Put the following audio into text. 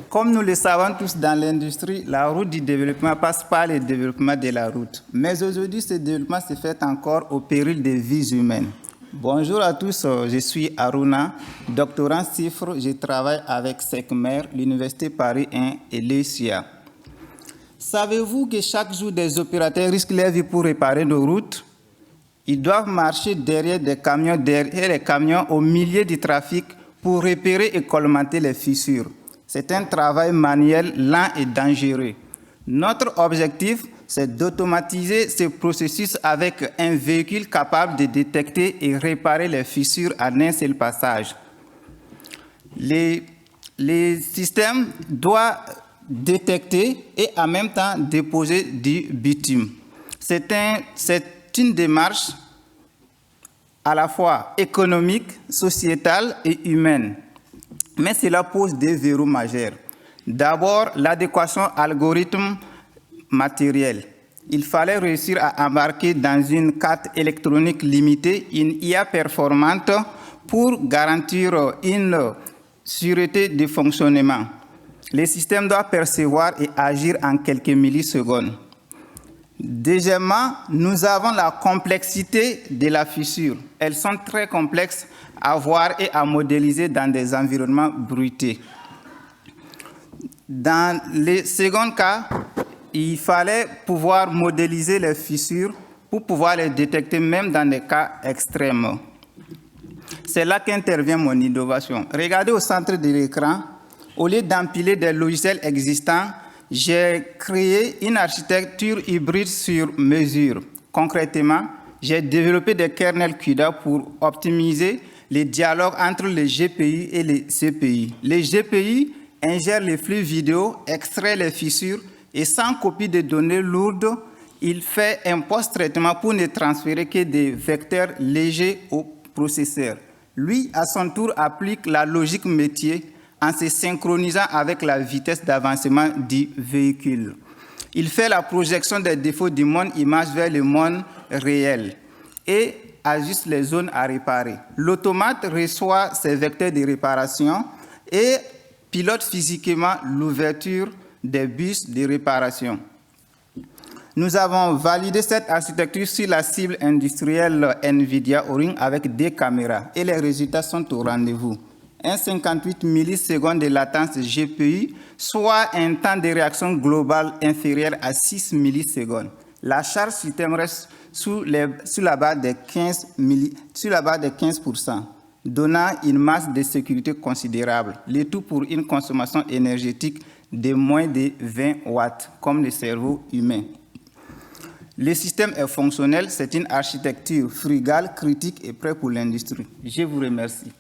Comme nous le savons tous dans l'industrie, la route du développement passe par le développement de la route. Mais aujourd'hui, ce développement se fait encore au péril des vies humaines. Bonjour à tous, je suis Aruna, doctorant CIFRE. Je travaille avec SECMER, l'Université Paris 1 et l'ESIA. Savez-vous que chaque jour, des opérateurs risquent leur vie pour réparer nos routes? Ils doivent marcher derrière les camions au milieu du trafic pour repérer et colmater les fissures. C'est un travail manuel lent et dangereux. Notre objectif, c'est d'automatiser ce processus avec un véhicule capable de détecter et réparer les fissures en un seul passage. Les systèmes doivent détecter et en même temps déposer du bitume. C'est une démarche à la fois économique, sociétale et humaine. Mais cela pose des verrous majeurs. D'abord, l'adéquation algorithme matériel. Il fallait réussir à embarquer dans une carte électronique limitée une IA performante pour garantir une sûreté de fonctionnement. Les systèmes doivent percevoir et agir en quelques millisecondes. Deuxièmement, nous avons la complexité de la fissure. Elles sont très complexes à voir et à modéliser dans des environnements bruités. Dans le second cas, il fallait pouvoir modéliser les fissures pour pouvoir les détecter même dans des cas extrêmes. C'est là qu'intervient mon innovation. Regardez au centre de l'écran, au lieu d'empiler des logiciels existants, j'ai créé une architecture hybride sur mesure. Concrètement, j'ai développé des kernels CUDA pour optimiser les dialogues entre les GPU et les CPI. Les GPI ingèrent les flux vidéo, extraient les fissures et sans copie de données lourdes, il fait un post-traitement pour ne transférer que des vecteurs légers au processeur. Lui, à son tour, applique la logique métier en se synchronisant avec la vitesse d'avancement du véhicule. Il fait la projection des défauts du monde image vers le monde réel et ajuste les zones à réparer. L'automate reçoit ces vecteurs de réparation et pilote physiquement l'ouverture des bus de réparation. Nous avons validé cette architecture sur la cible industrielle NVIDIA Orin avec des caméras et les résultats sont au rendez-vous. 58 millisecondes de latence GPU, soit un temps de réaction global inférieur à 6 millisecondes. La charge système reste sur la barre de 15%, donnant une masse de sécurité considérable, le tout pour une consommation énergétique de moins de 20 watts, comme le cerveau humain. Le système est fonctionnel, c'est une architecture frugale, critique et prêt pour l'industrie. Je vous remercie.